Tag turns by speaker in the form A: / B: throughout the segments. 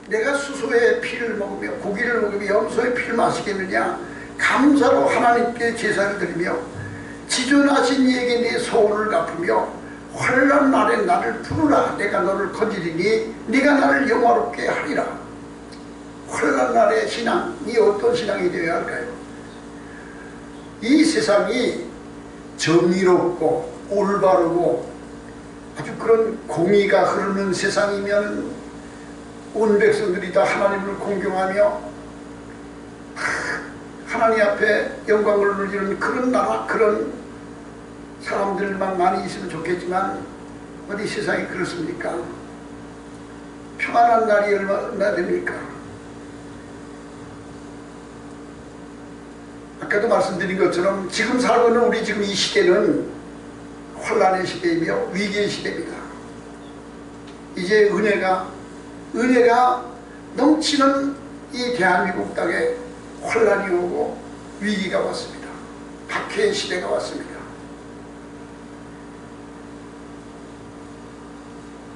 A: 내가 수소의 피를 먹으며 고기를 먹으며 염소의 피를 마시겠느냐. 감사로 하나님께 제사를 드리며 지존하신 이에게 네 소원을 갚으며 환난 날에 나를 부르라. 내가 너를 건지리니 네가 나를 영화롭게 하리라. 환난 날의 신앙이 어떤 신앙이 되어야 할까요? 이 세상이 정의롭고 올바르고 아주 그런 공의가 흐르는 세상이면 온 백성들이 다 하나님을 공경하며 하나님 앞에 영광을 누리는 그런 나라, 그런 사람들만 많이 있으면 좋겠지만 어디 세상이 그렇습니까? 평안한 날이 얼마나 됩니까? 아까도 말씀드린 것처럼 지금 살고 있는 우리 지금 이 시대는 혼란의 시대이며 위기의 시대입니다. 이제 은혜가 넘치는 이 대한민국 땅에 혼란이 오고 위기가 왔습니다. 박해의 시대가 왔습니다.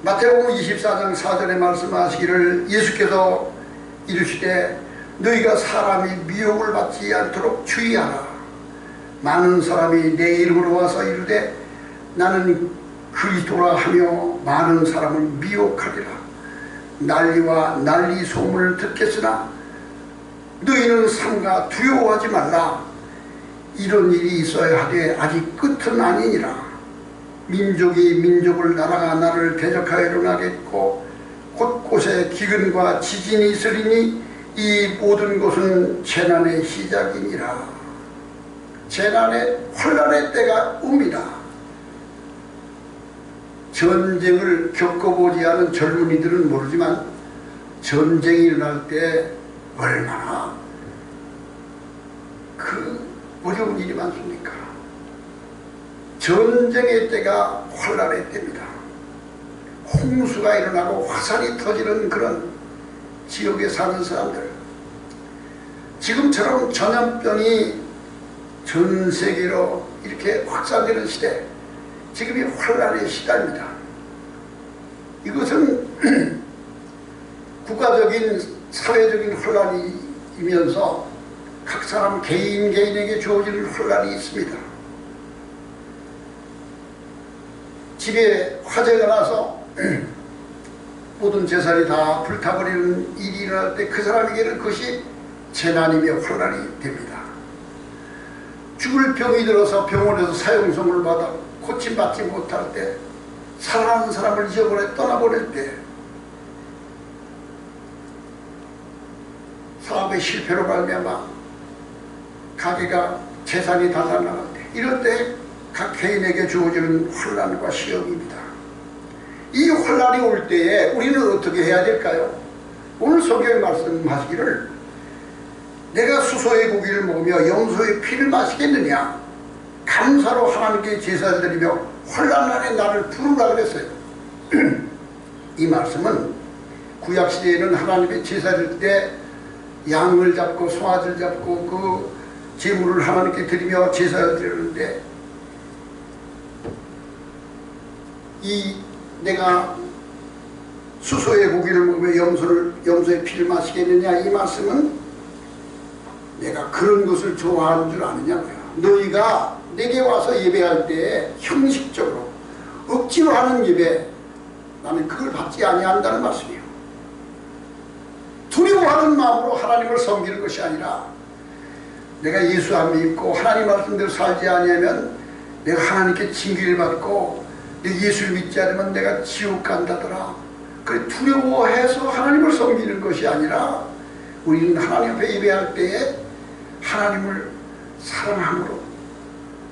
A: 마태복음 24장 4절에 말씀하시기를 예수께서 이르시되 너희가 사람이 미혹을 받지 않도록 주의하라. 많은 사람이 내 이름으로 와서 이르되 나는 그리스도라 하며 많은 사람을 미혹하리라. 난리와 난리 소문을 듣겠으나 너희는 삼가 두려워하지 말라. 이런 일이 있어야 하되 아직 끝은 아니니라. 민족이 민족을 나라가 나라를 대적하여 일어나겠고 곳곳에 기근과 지진이 있으리니 이 모든 것은 재난의 시작이니라. 재난의 혼란의 때가 옵니다. 전쟁을 겪어보지 않은 젊은이들은 모르지만 전쟁이 일어날 때 얼마나 그 어려운 일이 많습니까? 전쟁의 때가 혼란의 때입니다. 홍수가 일어나고 화산이 터지는 그런 지역에 사는 사람들, 지금처럼 전염병이 전 세계로 이렇게 확산되는 시대, 지금이 혼란의 시대입니다. 이것은 국가적인 사회적인 혼란이면서 각 사람 개인에게 주어지는 혼란이 있습니다. 집에 화재가 나서 모든 재산이 다 불타버리는 일이 일어날 때 그 사람에게는 그것이 재난이며 혼란이 됩니다. 죽을 병이 들어서 병원에서 사형선고를 받아 고침받지 못할 때, 사랑하는 사람을 잊어버려 떠나버릴 때, 사업의 실패로 말미암아 가게가 재산이 다 날아갈 때, 이럴 때 각 개인에게 주어지는 혼란과 시험입니다. 이 혼란이 올 때에 우리는 어떻게 해야 될까요? 오늘 성경에 말씀하시기를 내가 수소의 고기를 먹으며 염소의 피를 마시겠느냐. 감사로 하나님께 제사를 드리며 혼란날에 나를 부르라 그랬어요. 이 말씀은 구약시대에는 하나님의 제사를 때 양을 잡고 송아지를 잡고 그 제물을 하나님께 드리며 제사를 드리는데, 이 내가 수소의 고기를 먹으며 염소의 피를 마시겠느냐, 이 말씀은 내가 그런 것을 좋아하는 줄 아느냐고요. 너희가 내게 와서 예배할 때 형식적으로 억지로 하는 예배, 나는 그걸 받지 아니한다는 말씀이에요. 두려워하는 마음으로 하나님을 섬기는 것이 아니라, 내가 예수 안 믿고 하나님 말씀대로 살지 아니하면 내가 하나님께 징계를 받고 예수를 믿지 않으면 내가 지옥 간다더라. 그래 두려워해서 하나님을 섬기는 것이 아니라, 우리는 하나님 앞에 예배할 때에 하나님을 사랑함으로,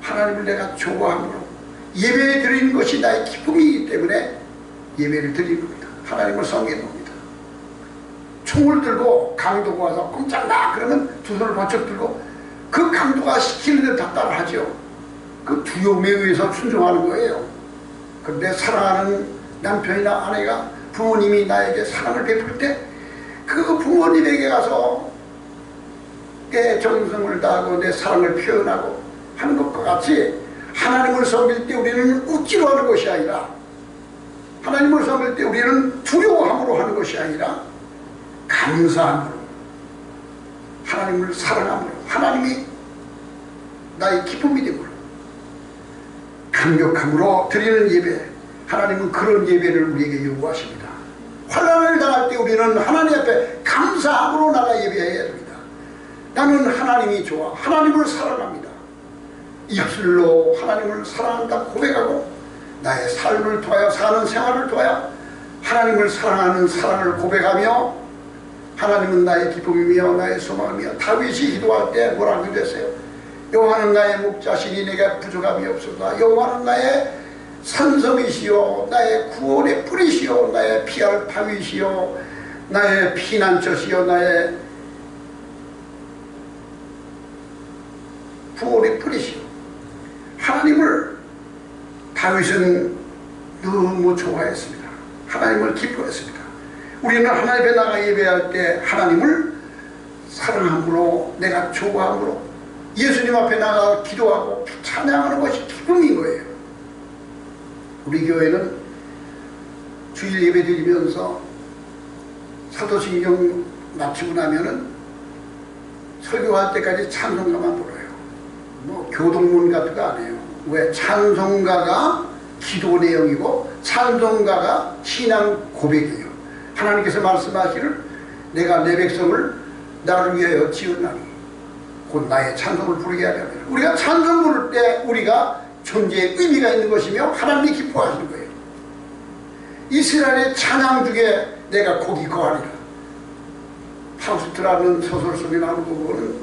A: 하나님을 내가 좋아함으로 예배 드리는 것이 나의 기쁨이기 때문에 예배를 드리는 겁니다. 하나님을 섬기는 겁니다. 총을 들고 강도가 와서 꼼짝마 그러면 두 손을 번쩍 들고 그 강도가 시키는 대로 다 따라하죠. 그 두려움에 의해서 순종하는 거예요. 그런데 사랑하는 남편이나 아내가, 부모님이 나에게 사랑을 베풀 때 그 부모님에게 가서 내 정성을 다하고 내 사랑을 표현하고 하는 것과 같이, 하나님을 섬길 때 우리는 억지로 하는 것이 아니라, 하나님을 섬길 때 우리는 두려워함으로 하는 것이 아니라 감사함으로, 하나님을 사랑함으로, 하나님이 나의 기쁨이 되므로, 감격함으로 드리는 예배, 하나님은 그런 예배를 우리에게 요구하십니다. 환난을 당할 때 우리는 하나님 앞에 감사함으로 나가 예배해야 됩니다. 나는 하나님이 좋아, 하나님을 사랑합니다. 입술로 하나님을 사랑한다 고백하고 나의 삶을 통하여, 사는 생활을 통하여 하나님을 사랑하는 사랑을 고백하며, 하나님은 나의 기쁨이며 나의 소망이며, 다윗이 기도할 때 뭐라고 기도했어요? 여호와는 나의 목자시니 내가 부족함이 없소이다. 여호와는 나의 산성이시요 나의 구원의 뿌리시요 나의 피할 바위시요 나의 피난처시요 나의 구원의 뿌리시요. 하나님을 다윗은 너무 좋아했습니다. 하나님을 기뻐했습니다. 우리는 하나님 앞에 나가 예배할 때 하나님을 사랑함으로, 내가 좋아함으로, 예수님 앞에 나가 기도하고 찬양하는 것이 기쁨인 거예요. 우리 교회는 주일 예배 드리면서 사도신경 마치고 나면은 설교할 때까지 찬송가만 불러요. 뭐 교동문 같은 거 안 해요. 왜? 찬송가가 기도 내용이고 찬송가가 신앙 고백이에요. 하나님께서 말씀하시를 내가 내 백성을 나를 위하여 지었나니 곧 나의 찬송을 부르게 하려면, 우리가 찬송 부를 때 우리가 존재의 의미가 있는 것이며 하나님이 기뻐하시는 거예요. 이스라엘의 찬양 중에 내가 거기 거하리라. 파우스트라는 소설 속에 나오는 부분은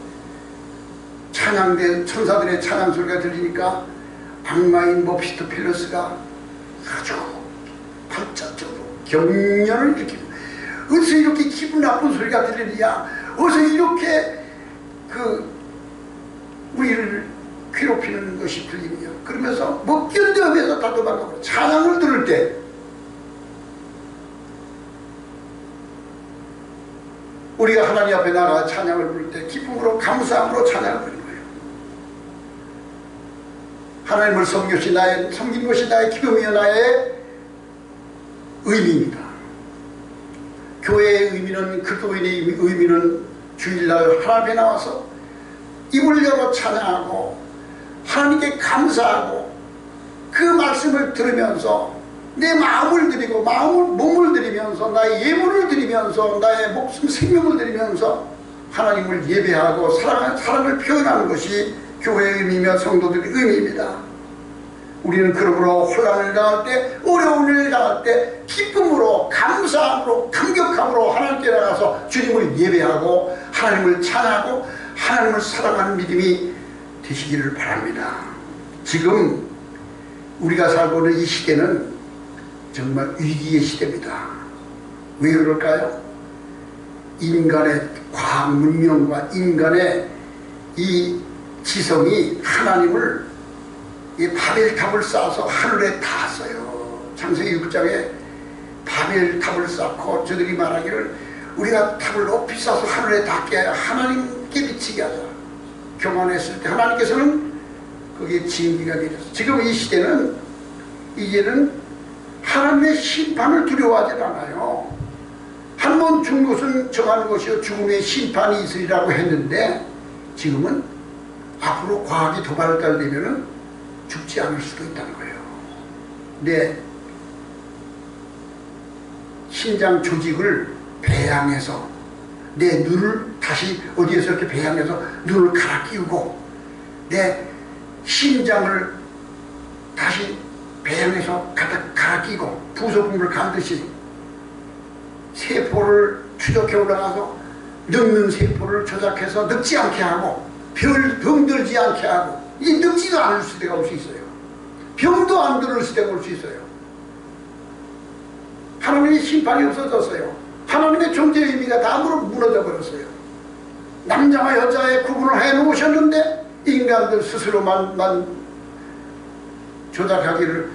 A: 찬양된 천사들의 찬양 소리가 들리니까 악마인 모피스토펠레스가 아주 발작적으로 경련을 일으키고, 어디서 이렇게 기분 나쁜 소리가 들리느냐, 어디서 이렇게 우리를 괴롭히는 것이 들리느냐, 그러면서 못 견뎌하면서 다 도망가고, 찬양을 들을 때 우리가 하나님 앞에 나가 찬양을 부를 때 기쁨으로 감사함으로 찬양을 부르는 거예요. 하나님을 섬긴 것이 나의 기쁨이요 나의 의미입니다. 교회의 의미는, 그리스도인의 의미는 주일날 하나님 앞에 나와서 입을 열어 찬양하고 하나님께 감사하고 그 말씀을 들으면서 내 마음을 드리고 몸을 드리면서 나의 예물을 드리면서 나의 목숨 생명을 드리면서 하나님을 예배하고 사랑을 표현하는 것이 교회의 의미며 성도들의 의미입니다. 우리는 그러므로 혼란을 당할 때, 어려운 일을 당할 때 기쁨으로, 감사함으로, 감격함으로 하나님께 나가서 주님을 예배하고 하나님을 찬양하고 하나님을 사랑하는 믿음이 되시기를 바랍니다. 지금 우리가 살고 있는 이 시대는 정말 위기의 시대입니다. 왜 그럴까요? 인간의 과학 문명과 인간의 이 지성이 하나님을, 이 바벨탑을 쌓아서 하늘에 닿았어요. 창세기 6장에 바벨탑을 쌓고 저들이 말하기를 우리가 탑을 높이 쌓아서 하늘에 닿게 하여 하나님께 비치게 하자. 교만했을 때 하나님께서는 그게 징계가 내렸어요. 지금 이 시대는 이제는 하나님의 심판을 두려워하지 않아요. 한 번 죽는 것은 정하는 것이요 죽음의 심판이 있으리라고 했는데, 지금은 앞으로 과학이 더 발달되면 죽지 않을 수도 있다는 거예요. 내 신장 조직을 배양해서 내 눈을 다시 어디에서 이렇게 배양해서 눈을 갈아 끼우고 내 심장을 다시 배양해서 갈아 끼고 부속품을 간듯이 세포를 추적해 올라가서 늙는 세포를 조작해서 늙지 않게 하고 병들지 않게 하고, 이 늙지도 않을 시대가 올 수 있어요. 병도 안 들을 시대가 올 수 있어요. 하나님의 심판이 없어졌어요. 하나님의 존재의 의미가 다 무너져 버렸어요. 남자와 여자의 구분을 해놓으셨는데 인간들 스스로만 조작하기를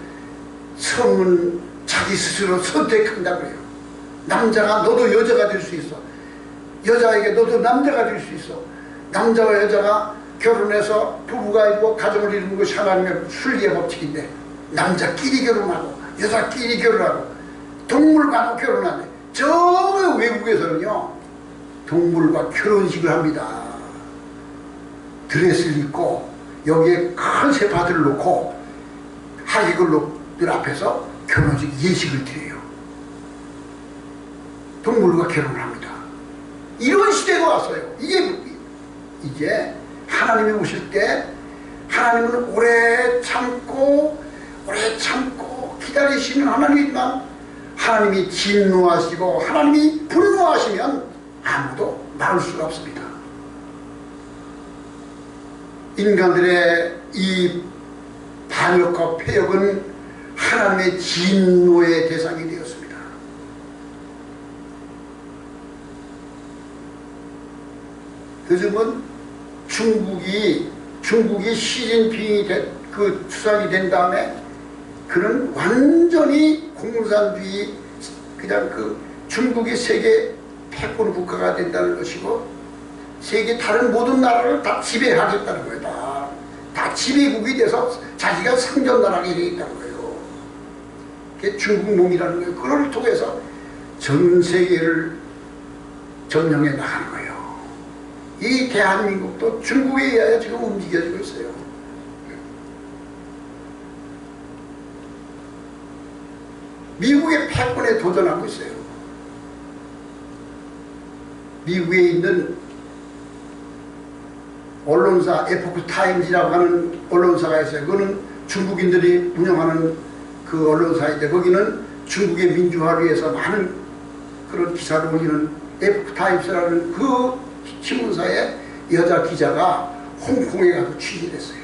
A: 성은 자기 스스로 선택한다고요. 남자가 너도 여자가 될 수 있어. 여자에게 너도 남자가 될 수 있어. 남자와 여자가 결혼해서 부부가 이루고 가정을 이루는 것이 하나님의 순리의 법칙인데, 남자끼리 결혼하고 여자끼리 결혼하고 동물과도 결혼하네. 저 외국에서는요 동물과 결혼식을 합니다. 드레스를 입고 여기에 큰 세파들을 놓고 하객들 앞에서 결혼식 예식을 드려요. 동물과 결혼을 합니다. 이런 시대가 왔어요. 이제 하나님이 오실 때 하나님은 오래 참고 기다리시는 하나님이지만 하나님이 진노하시고 하나님이 분노하시면 아무도 막을 수가 없습니다. 인간들의 이 반역과 폐역은 하나님의 진노의 대상이 되었습니다. 요즘은 중국이 시진핑이 그 수상이 된 다음에 그는 완전히 공산주의, 그냥 중국이 세계 패권 국가가 된다는 것이고 세계 다른 모든 나라를 다 지배하겠다는 거예요. 다 지배국이 돼서 자기가 상전나라하게 되겠다는 거예요. 그게 중국 놈이라는 거예요. 그걸 통해서 전 세계를 점령해 나가는 거예요. 이 대한민국도 중국에 의하여 지금 움직여지고 있어요. 미국의 패권에 도전하고 있어요. 미국에 있는 언론사 에포크 타임즈라고 하는 언론사가 있어요. 그거는 중국인들이 운영하는 그 언론사인데 거기는 중국의 민주화를 위해서 많은 그런 기사를 올리는 에포크 타임즈라는 그 신문사의 여자 기자가 홍콩에 가서 취재됐어요.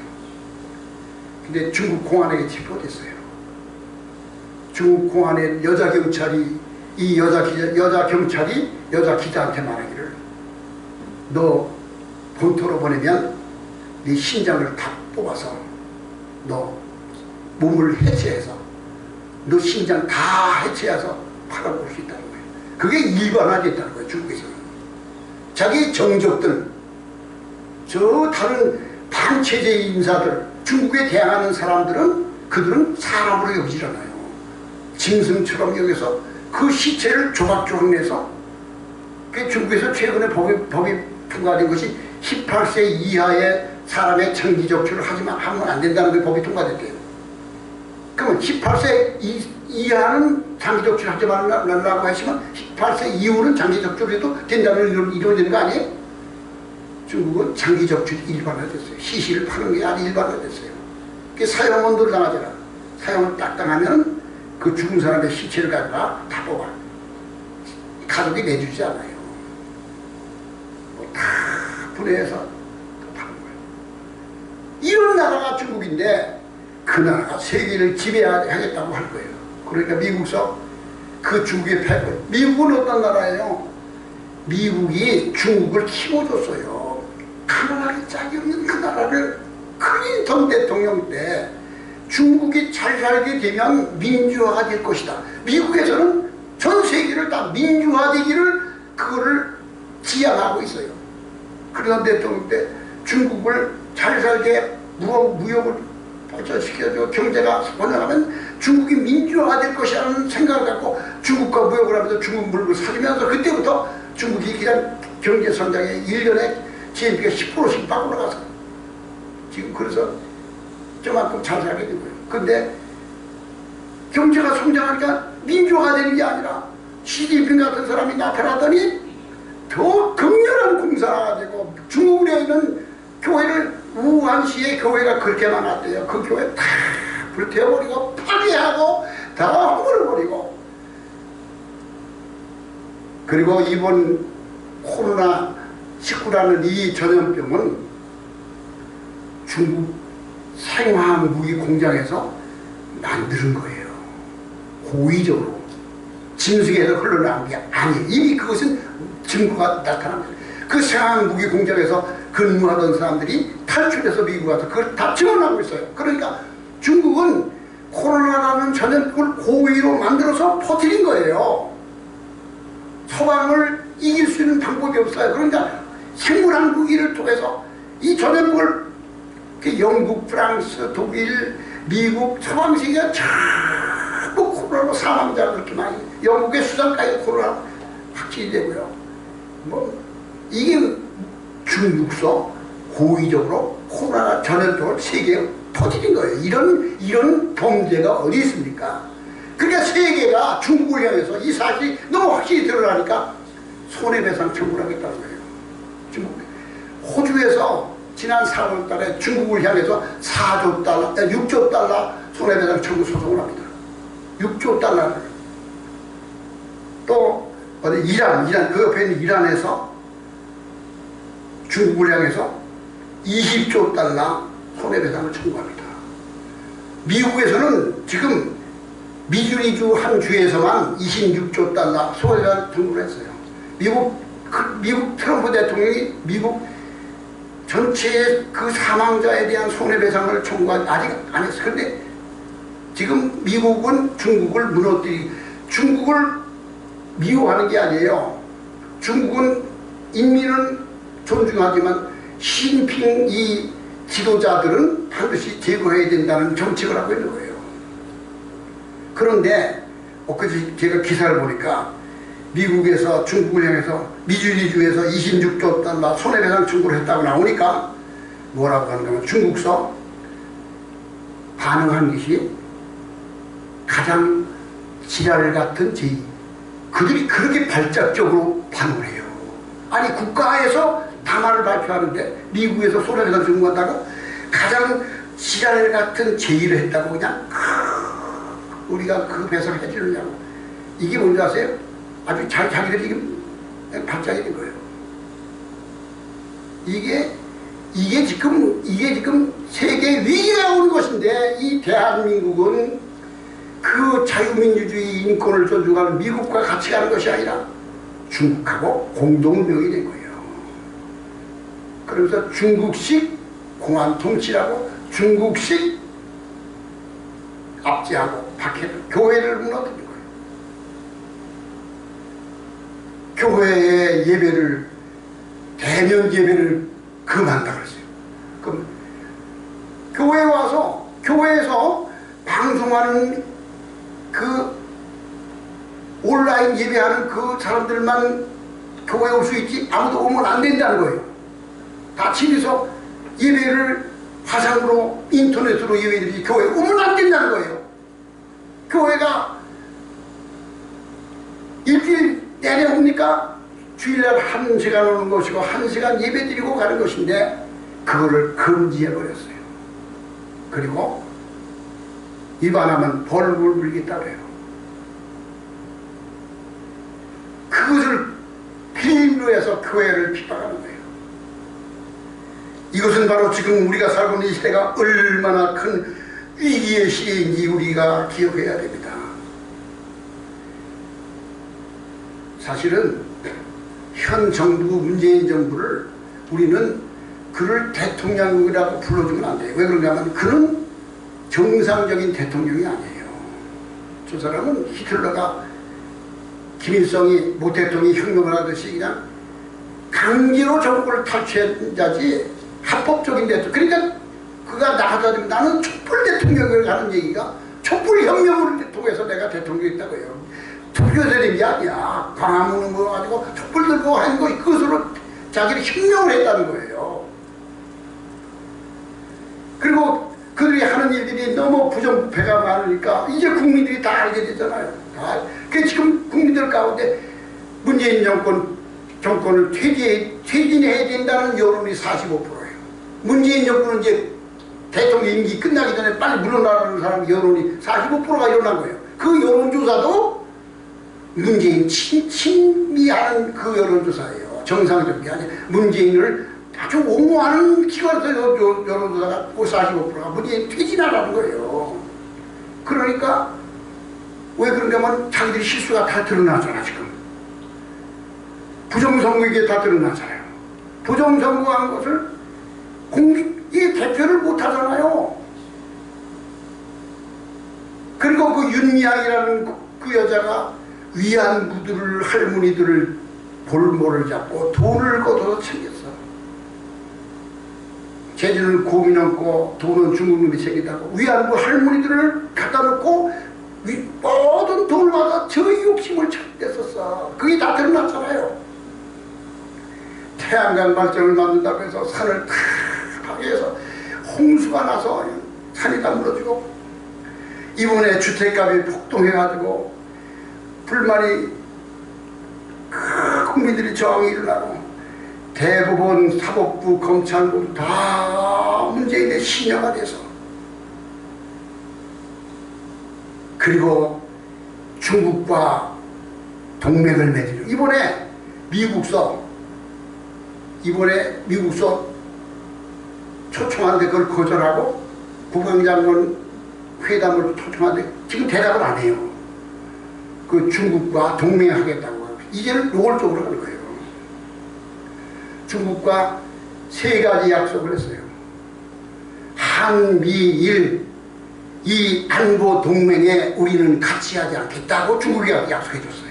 A: 근데 중국 공안에게 체포됐어요. 중국 공안에 여자 경찰이 이 여자 경찰이 여자 기자한테 말하기를 너 본토로 보내면 네 신장을 다 뽑아서 너 몸을 해체해서 너 신장 다 해체해서 팔아볼 수 있다는 거예요. 그게 일반화됐다는 거예요. 중국에서는. 자기 정적들, 저 다른 반체제 인사들, 중국에 대항하는 사람들은 그들은 사람으로 여기질 않아요. 짐승처럼 여기서 그 시체를 조각조각 내서 중국에서 최근에 법이 통과된 것이 18세 이하의 사람의 장기적출을 하면 안 된다는 게 법이 통과됐대요. 그러면 18세 이하는 장기적출 하지 말라고 하시면 18세 이후는 장기적출해도 된다는 이론이 되는 거 아니에요? 중국은 장기적출이 일반화됐어요. 시시를 파는 게 아주 일반화됐어요. 그게 사형원도를 당하잖아. 사형을 딱 당하면 그 죽은 사람의 시체를 가져가 다 뽑아. 가족이 내주지 않아요. 다 분해해서 파는 거예요. 이런 나라가 중국인데 그 나라가 세계를 지배하겠다고 할 거예요. 그러니까 미국서 그 중국의 패권. 미국은 어떤 나라예요? 미국이 중국을 키워줬어요. 가난하게 짝이 없는 그 나라를 클린턴 대통령 때 중국이 잘 살게 되면 민주화가 될 것이다. 미국에서는 전 세계를 다 민주화되기를 그거를 지향하고 있어요. 그런 대통령 때 중국을 잘 살게 무역을 발전시켜줘 경제가 번영하면 중국이 민주화가 될 것이라는 생각을 갖고 중국과 무역을 하면서 중국 물건을 사주면서 그때부터 중국이 그냥 경제 성장에 1년에 GNP가 10%씩 밖으로 가서 지금 그래서 저만큼 잘 살게 된 거예요. 근데 경제가 성장하니까 민주화가 되는 게 아니라 시진핑 같은 사람이 나타났더니 더 극렬한 공사가 되고 중국에 있는 교회를 우한시에 교회가 그렇게 많았대요. 그 교회 다 불태워버리고 파괴하고 다 허물어버리고 그리고 이번 코로나19라는 이 전염병은 중국 생화학 무기 공장에서 만드는 거예요. 고의적으로 짐승에서 흘러나온 게 아니에요. 이미 그것은 증거가 나타납니다. 그 생화학 무기 공장에서 근무하던 사람들이 탈출해서 미국 와서 그걸 다 증언하고 있어요. 그러니까 중국은 코로나라는 전염병을 고의로 만들어서 퍼뜨린 거예요. 서방을 이길 수 있는 방법이 없어요. 그러니까 생물학 무기를 통해서 이 전염병을 영국, 프랑스, 독일, 미국, 서방세계가 전부 코로나로 사망자가 그렇게 많이 영국의 수장까지 코로나 확진이 되고요. 뭐 이게 중국서 고의적으로 코로나 전염병을 세계에 퍼뜨린 거예요. 이런 범죄가 어디 있습니까? 그러니까 세계가 중국을 향해서 이 사실이 너무 확실히 드러나니까 손해배상 청구를 하겠다는 거예요. 중국. 호주에서 지난 4월 달에 중국을 향해서 4조 달러, 6조 달러 손해배상 청구 소송을 합니다. 6조 달러를. 또 어디 이란 그 옆에 있는 이란에서 중국을 향해서 20조 달러 손해배상을 청구합니다. 미국에서는 지금 미주리주 한 주에서만 26조 달러 손해배상 청구를 했어요. 미국 트럼프 대통령이 미국 전체의 그 사망자에 대한 손해배상을 청구한 아직 안 했어요. 그런데 지금 미국은 중국을 중국을 미워하는 게 아니에요. 중국은 인민은 존중하지만 시진핑 이 지도자들은 반드시 제거해야 된다는 정책을 하고 있는 거예요. 그런데 엊그제 제가 기사를 보니까 미국에서 중국을 향해서 미주리주에서 26조 달러 손해배상 청구를 했다고 나오니까 뭐라고 하는가 중국서 반응한 것이 가장 지랄 같은 제의. 그들이 그렇게 발작적으로 반응을 해요. 아니 국가에서 담화를 발표하는데 미국에서 손해배상 청구한다고 가장 지랄 같은 제의를 했다고 그냥 우리가 그 배상을 해주느냐고. 이게 뭔지 아세요? 아주 자기들이 지금 발작이 된 거예요. 이게 지금 세계 위기가 오는 것인데 이 대한민국은 그 자유민주주의 인권을 존중하는 미국과 같이 가는 것이 아니라 중국하고 공동운명이 된 거예요. 그러면서 중국식 공안통치라고 중국식 압제하고 박해를 교회를 무너뜨린 거예요. 교회의 예배를 대면 예배를 금한다 그랬어요. 그럼 교회에 와서 교회에서 방송하는 그 온라인 예배하는 그 사람들만 교회에 올 수 있지 아무도 오면 안 된다는 거예요. 다 집에서 예배를 화상으로 인터넷으로 예배드리지 교회에 오면 안 된다는 거예요. 교회가 일주일 내내 옵니까? 주일날 1시간 오는 것이고 1시간 예배드리고 가는 것인데 그거를 금지해버렸어요. 그리고 위반하면 벌을 물리겠다고 해요. 그것을 빌미로 해서 교회를 핍박하는 거예요. 이것은 바로 지금 우리가 살고 있는 이 시대가 얼마나 큰 위기의 시대인지 우리가 기억해야 됩니다. 사실은 현 정부 문재인 정부를 우리는 그를 대통령이라고 불러주면 안 돼요. 왜 그런가 하면 그는 정상적인 대통령이 아니에요. 저 사람은 히틀러가 김일성이 모 대통령이 혁명을 하듯이 그냥 강제로 정부를 탈취한 자지 합법적인 대통령. 그러니까 그가 나가서 나는 촛불 대통령을 하는 얘기가 촛불 혁명을 통해서 내가 대통령이 있다고 해요. 투표에서 된 게 아니야. 광화문을 모여가지고 촛불 들고 하는 거 그것으로 자기를 혁명을 했다는 거예요. 그리고 그들이 하는 일들이 너무 부정부패가 많으니까 이제 국민들이 다 알게 되잖아요. 그 지금 국민들 가운데 문재인 정권을 퇴진해야 된다는 여론이 45%예요. 문재인 정권은 이제 대통령 임기 끝나기 전에 빨리 물러나라는 사람 여론이 45%가 일어난 거예요. 그 여론조사도 문재인 친미하는 그 여론조사예요. 정상적이 아니라 문재인을 아주 옹호하는 기관에서 여론조사가 45%가 문재인 퇴진하라는 거예요. 그러니까 왜 그런가 하면 자기들이 실수가 다 드러나잖아. 지금 부정선거에 다 드러나잖아요. 부정선거한 것을 이게 대표를 못하잖아요. 그리고 그 윤미향이라는 그 여자가 위안부들을 할머니들을 볼모를 잡고 돈을 걷어서 챙겼어. 재주는 곰이 넘고 돈은 중국놈이 챙기다고 위안부 할머니들을 갖다 놓고 모든 돈을 받아 저 욕심을 찾겠었어. 그게 다 드러났잖아요. 태양광 발전을 만든다고 해서 산을 다 파괴해서 홍수가 나서 산이 다 무너지고, 이번에 주택값이 폭등해가지고 불만이 국민들이 저항이 일어나고 대법원, 사법부, 검찰부 다 문재인의 신여가 돼서, 그리고 중국과 동맹을 맺으려 이번에 미국서 초청한데 그걸 거절하고 국방장관 회담을 초청하는데 지금 대답을 안 해요. 그 중국과 동맹하겠다고 이제는 노골적으로 하는 거예요. 중국과 세 가지 약속을 했어요. 한미일 이 안보 동맹에 우리는 같이 하지 않겠다고 중국이 약속해 줬어요.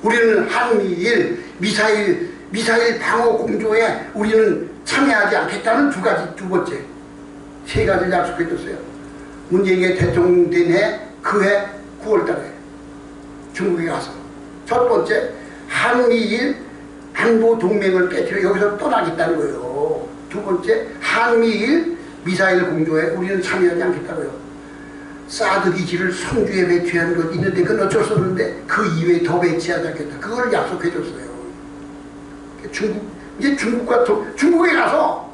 A: 우리는 한미일 미사일 방어 공조에 우리는 참여하지 않겠다는 두 번째, 세 가지를 약속해 줬어요. 문재인이 대통령 된 해, 그 해 9월달에 중국에 가서 첫 번째, 한미일 안보 동맹을 깨뜨려 여기서 떠나겠다는 거예요. 두 번째, 한미일 미사일 공조에 우리는 참여하지 않겠다고요. 사드 기지를 선주에 배치한 것 있는데 그건 어쩔 수 없는데 그 이외에 더 배치하지 않겠다. 그걸 약속해 줬어요. 이제 중국에 가서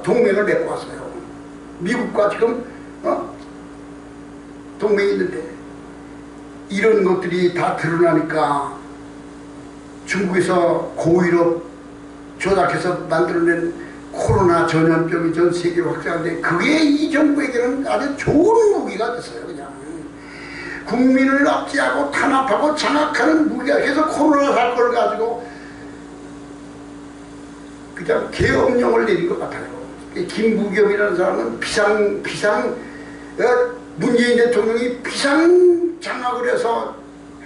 A: 동맹을 맺고 왔어요. 미국과 지금 동맹이 있는데 이런 것들이 다 드러나니까 중국에서 고의로 조작해서 만들어낸 코로나 전염병이 전 세계로 확산되는데 그게 이 정부에게는 아주 좋은 무기가 됐어요. 그냥 국민을 압제하고 탄압하고 장악하는 무기가 해서 코로나 사건을 가지고 그냥 계엄령을 내린 것 같아요. 김부겸이라는 사람은 문재인 대통령이 비상장악을 해서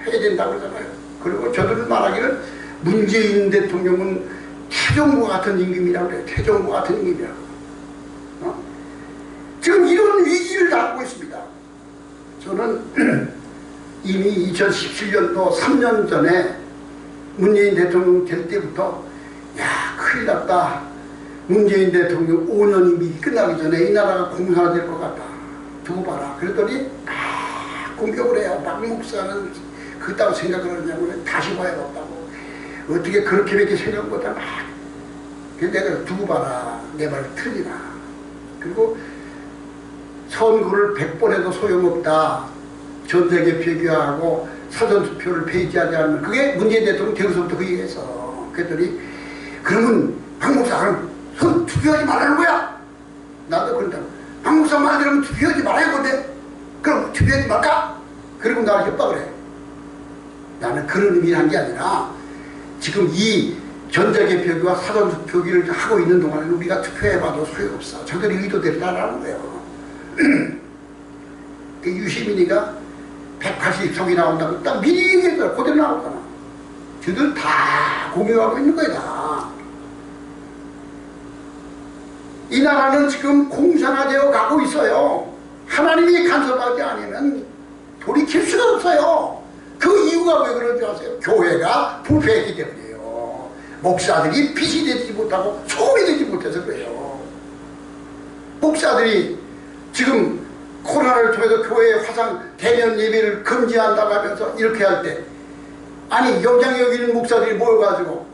A: 해야 된다고 그러잖아요. 그리고 저들은 말하기를 문재인 대통령은 태종과 같은 임금이라고 그래요. 태종과 같은 임금이라고. 지금 이런 위기를 당하고 있습니다. 저는 이미 2017년도 3년 전에 문재인 대통령 될 때부터 야, 큰일 났다. 문재인 대통령 5년이 끝나기 전에 이 나라가 공산화될 것 같다. 두고 봐라. 그랬더니 공격을 해요. 박 목사는 그따고 생각을 하냐고 다시 봐야겠다고. 어떻게 그렇게밖에 생각 못하나. 그래서 내가 두고 봐라. 내 말 틀리나. 그리고 선거를 100번 해도 소용없다. 전자개표기하고 사전투표를 폐지하지 않으면 그게 문재인 대통령 되고서부터 그 얘기했어. 그랬더니 그러면 박 목사 그럼 투표하지 말라는 거야. 나도 그런다고. 박 목사 말 들으면 투표하지 말아야 건데 그럼 투표하지 말까? 그리고 나를 협박을 해. 나는 그런 의미를 한 게 아니라 지금 이 전자개표기와 사전투표기를 하고 있는 동안에 우리가 투표해봐도 소용없어. 저들이 의도대로 따라하는 거예요. 그 유시민이가 180석이 나온다고 딱 미리 얘기했잖아. 그대로 나오잖아. 저들 다 공유하고 있는 거야 다. 이 나라는 지금 공산화되어 가고 있어요. 하나님이 간섭하지 않으면 돌이킬 수가 없어요. 그 이유가 왜 그런지 아세요? 교회가 부패했기 때문이에요. 목사들이 빛이 되지 못하고 소금이 되지 못해서 그래요. 목사들이 지금 코로나를 통해서 교회의 화상 대면 예배를 금지한다고 하면서 이렇게 할 때 아니 영향력 있는 목사들이 모여가지고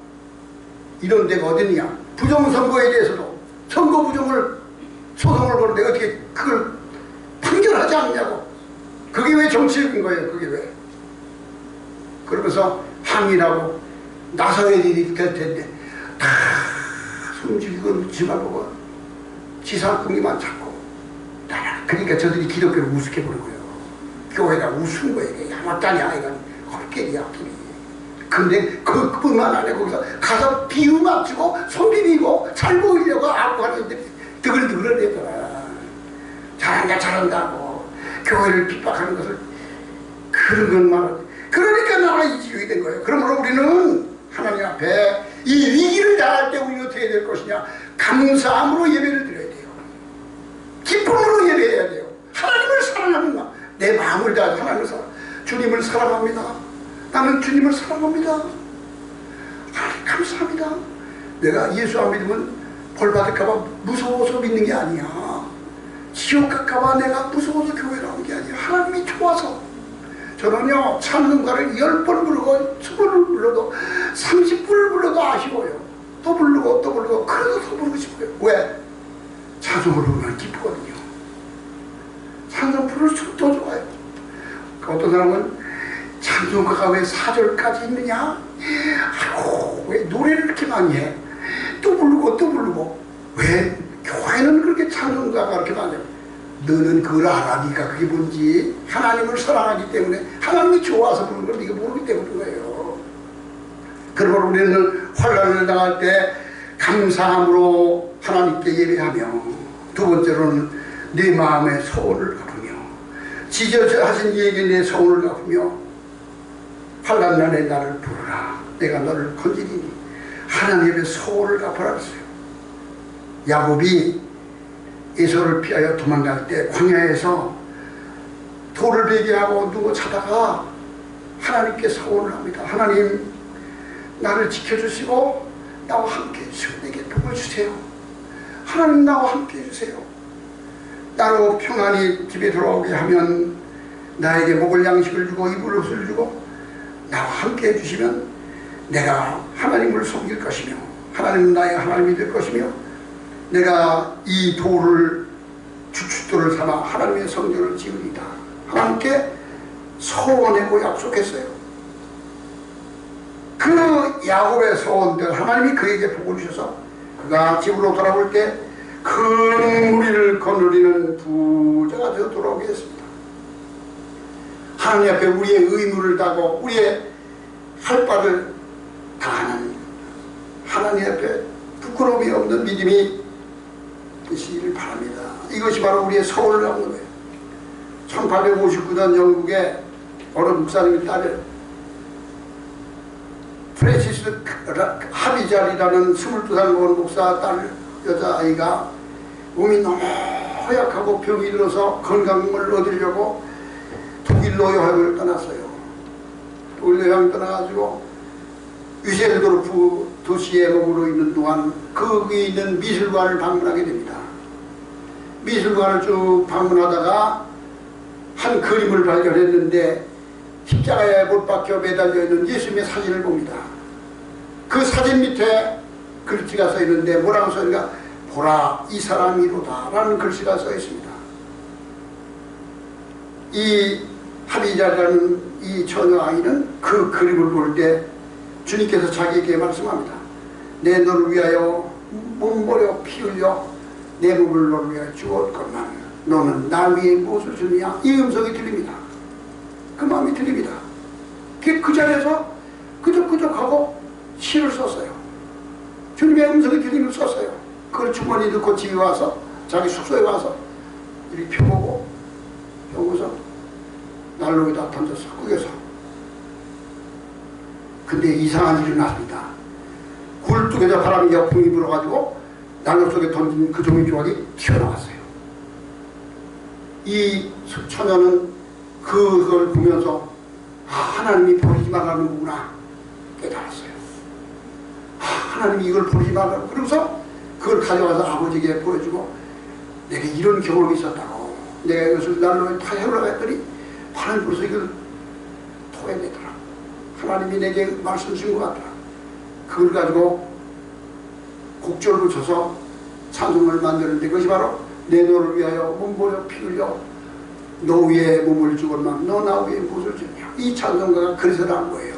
A: 이런 데가 어딨냐. 부정선거에 대해서도 선거 부정을 소송을 거는데 어떻게 그걸 판결하지 않냐고. 그게 왜 정치적인 거예요. 그게 왜. 그러면서 항의라고 나서야 될 텐데 다 숨죽이고 묻지 말고 지상풍기만 찾고 따라. 그러니까 저들이 기독교를 우습게 보는 거예요. 교회가 우스운 거예요. 이게 야마짜냐 이건 헐게리야. 근데 그뿐만 아니라 거기서 가서 비유 맞추고 손 비비고 잘 보이려고 하고 하는데 드글드글 했더라. 잘한다고 교회를 핍박하는 것을 그런 것만. 그러니까 나라가 이 지경이 된 거예요. 그러므로 우리는 하나님 앞에 이 위기를 당할 때 우리는 어떻게 해야 될 것이냐. 감사함으로 예배를 드려야 돼요. 기쁨으로 예배해야 돼요. 하나님을 사랑하는 마음. 내 마음을 다해서 하나님을 사랑. 주님을 사랑합니다. 나는 주님을 사랑합니다. 감사합니다. 내가 예수 안 믿으면 벌 받을까봐 무서워서 믿는 게 아니야. 지옥 갈까봐 내가 무서워서 교회를 하는 게 아니야. 하나님이 좋아서. 저는요, 찬송가를 10번 부르고 20번을 불러도 30번을 불러도 아쉬워요. 또 부르고 또 부르고 그래도 더 부르고 싶어요. 왜? 찬송을 부르면 기쁘거든요. 찬송 부를수록 더 좋아요. 어떤 사람은 찬송가가 왜 4절까지 있느냐? 아이고, 왜 노래를 이렇게 많이 해? 또 부르고 또 부르고. 왜 교회는 그렇게 찬송가가 그렇게 많이 해? 너는 그걸 알아. 네가 그게 뭔지. 하나님을 사랑하기 때문에, 하나님이 좋아서 부르는 걸 네가 모르기 때문인 거예요. 그러므로 우리는 환난을 당할 때 감사함으로 하나님께 예배하며, 두 번째로는 내 마음의 소원을 갚으며, 지저하신 이에게 내 소원을 갚으며, 환난 날에 나를 부르라. 내가 너를 건지리니 하나님의 소원을 갚으라 했어요. 야곱이 에서를 피하여 도망갈 때 광야에서 돌을 베게 하고 누워 자다가 하나님께 소원을 합니다. 하나님, 나를 지켜주시고 나와 함께 해주시고 내게 복을 주세요. 하나님, 나와 함께 해주세요. 나로 평안히 집에 돌아오게 하면 나에게 먹을 양식을 주고 입을 옷을 주고 나와 함께 해주시면 내가 하나님을 섬길 것이며, 하나님은 나의 하나님이 될 것이며, 내가 이 돌을 주춧돌을 삼아 하나님의 성전을 지으리다. 하나님께 소원하고 약속했어요. 그 야곱의 소원들 하나님이 그에게 복을 주셔서 그가 집으로 돌아올 때 큰 무리를 거느리는 부자가 되어 돌아오게 했습니다. 하나님 앞에 우리의 의무를 다하고 우리의 할 바를 다하는, 하나님 앞에 부끄러움이 없는 믿음이 되시기를 바랍니다. 이것이 바로 우리의 소원을 갖는 거예요. 1859년 영국의 어느 목사님의 딸을 프랜시스 하비잘이라는 22살 먹은 목사 딸 여자아이가 몸이 너무 허약하고 병이 들어서 건강을 얻으려고 독일로 여행을 떠났어요. 독일로 여행을 떠나가지고 유셀도르프 도시에 머무르고 있는 동안 거기 있는 미술관을 방문하게 됩니다. 미술관을 쭉 방문하다가 한 그림을 발견했는데 십자가에 못 박혀 매달려 있는 예수님의 사진을 봅니다. 그 사진 밑에 글씨가 써 있는데 뭐라고 써 있는가? 보라, 이 사람이로다 라는 글씨가 써 있습니다. 이 하비자라는 이 처녀 아이는 그 그림을 볼 때 주님께서 자기에게 말씀합니다. 내 너를 위하여 몸버려 피 흘려 내 몸을 너를 위하여 주었건만 너는 나 위에 무엇을 주느냐? 이 음성이 들립니다. 그 마음이 들립니다. 그 자리에서 끄적끄적하고 시를 썼어요. 주님의 음성이 들리면 썼어요. 그걸 주머니 넣고 집에 와서 자기 숙소에 와서 이렇게 펴보고 펴고서 난로에다 던져서 구겨서. 근데 이상한 일이 났습니다. 굴뚝에서 바람이 역풍이 불어가지고 난로 속에 던진 그 종이 조각이 튀어나왔어요. 이 처녀는 그걸 보면서 하나님이 버리지 말라는 거구나 깨달았어요. 하나님이 이걸 버리지 말라고. 그러면서 그걸 가져와서 아버지에게 보여주고 내가 이런 경험이 있었다고. 내가 이것을 난로에 다 해오라고 했더니 바람이 불어서 이걸 토해내더라. 하나님이 내게 말씀 주신 것 같더라. 그걸 가지고 곡절을 붙여서 찬송을 만드는데 그것이 바로 내 너를 위하여 몸버려 피 흘려 너 위에 몸을 주건만 너 나 위에 무엇을 주냐. 이 찬송가가 그래서 나온 거예요.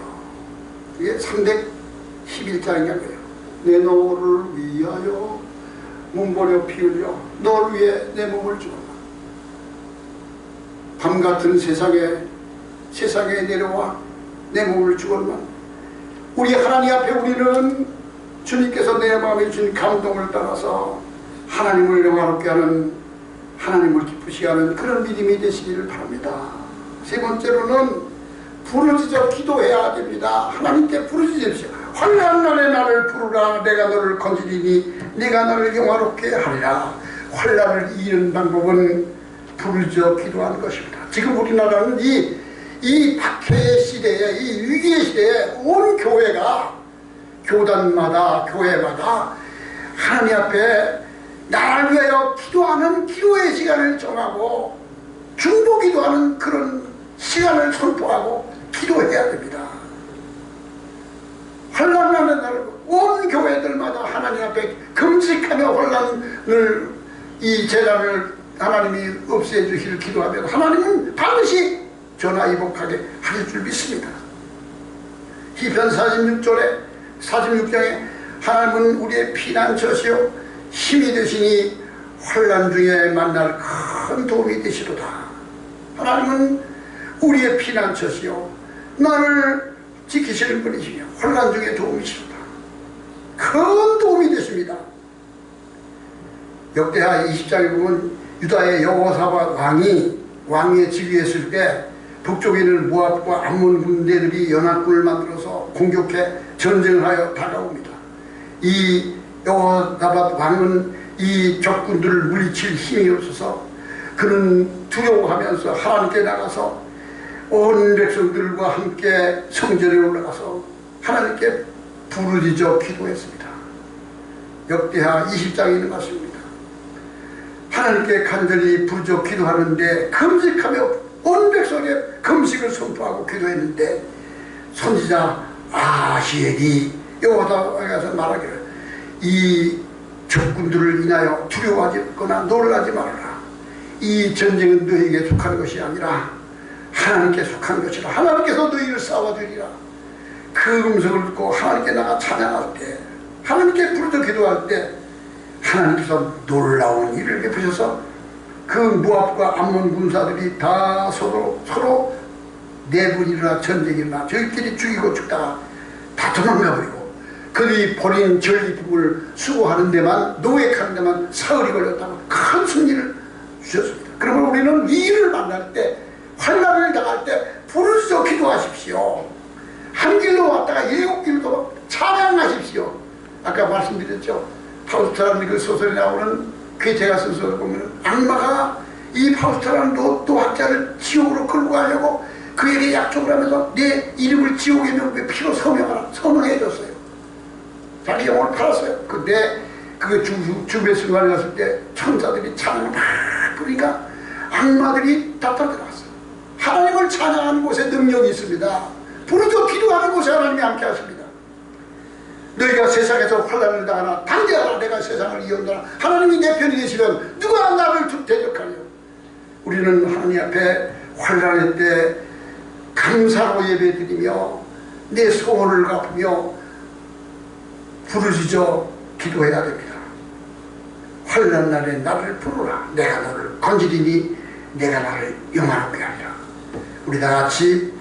A: 이게 311장인가 거예요. 내 너를 위하여 몸버려 피 흘려 너를 위해 내 몸을 주건만. 밤같은 세상에 내려와 내 몸을 주건만. 우리 하나님 앞에 우리는 주님께서 내 마음에 준 감동을 따라서 하나님을 영화롭게 하는, 하나님을 기쁘시게 하는 그런 믿음이 되시기를 바랍니다. 세 번째로는 부르짖어 기도해야 됩니다. 하나님께 부르짖으십시오. 환난 날에 나를 부르라. 내가 너를 건지리니 내가 너를 영화롭게 하리라. 환난을 이기는 방법은 부르짖어 기도하는 것입니다. 지금 우리나라는 이 박해의 시대에, 이 위기의 시대에 온 교회가 교단마다 교회마다 하나님 앞에 나를 위하여 기도하는 기도의 시간을 정하고 중보 기도하는 그런 시간을 선포하고 기도해야 됩니다. 환난하는 날 온 교회들마다 하나님 앞에 금식하며 환난을 이 재난을 하나님이 없애 주시길 기도하면 하나님은 반드시 전화위복하게 하실 줄 믿습니다. 시편 46장에 하나님은 우리의 피난처시요 힘이 되시니 환난 중에 만날 큰 도움이 되시도다. 하나님은 우리의 피난처시요 나를 지키시는 분이시며 환난 중에 도움이시도다. 큰 도움이 되십니다. 역대하 20장에 보면 유다의 여호사밧 왕이 즉위했을 때 북쪽에 있는 모압과 암몬 군대들이 연합군을 만들어서 공격해 전쟁을 하여 다가옵니다. 이 여호사밧 왕은 이 적군들을 물리칠 힘이 없어서 그는 두려워하면서 하나님께 나가서 온 백성들과 함께 성전에 올라가서 하나님께 부르짖어 기도했습니다. 역대하 20장에 있는 것입니다. 하나님께 간절히 부르짖어 기도하는데 금식하며 온 백성에 금식을 선포하고 기도했는데 선지자 아히엘이 여호와께 가서 말하기를 이 적군들을 인하여 두려워하거나 놀라지 말아라. 이 전쟁은 너에게 속한 것이 아니라 하나님께 속한 것이라. 하나님께서 너희를 싸워주리라. 그 음성을 듣고 하나님께 나가 찬양할 때, 하나님께 부르짖어 기도할 때 하나님께서 놀라운 일을 베푸셔서 그 모압과 암몬 군사들이 다 서로 내분이 일어나 전쟁이 일어나 저희끼리 죽이고 죽다가 다 도망가버리고 그들이 버린 전리품을 수거하는 데만, 노획하는 데만 사흘이 걸렸다고 큰 승리를 주셨습니다. 그러면 우리는 위기를 만날 때, 환난을 당할 때 부르짖어 기도하십시오. 한 길로 왔다가 7길도 찬양하십시오. 아까 말씀드렸죠. 파우스트라는 그 소설에 나오는 괴테가 쓴 소설 보면 악마가 이 파우스트라는 노학자를 지옥으로 끌고 가려고 그에게 약속을 하면서 내 이름을 지옥의 명부에 피로 서명해줬어요. 자기 영혼을 팔았어요. 근데 그 주배 순간에 갔을 때 천사들이 찬양을 막 부르니까 악마들이 다 떨어져나갔어요. 하나님을 찬양하는 곳에 능력이 있습니다. 부르짖어 기도하는 곳에 하나님이 함께 하십니다. 너희가 세상에서 환난을 당하나 담대하라. 내가 세상을 이온다. 하나님이 내 편이 되시면 누가 나를 대적하려. 우리는 하나님 앞에 환난할 때 감사로 예배드리며 내 소원을 갚으며 부르짖어 기도해야 됩니다. 환난 날에 나를 부르라. 내가 너를 건지리니 내가 나를 영화롭게 하리라. 우리 다 같이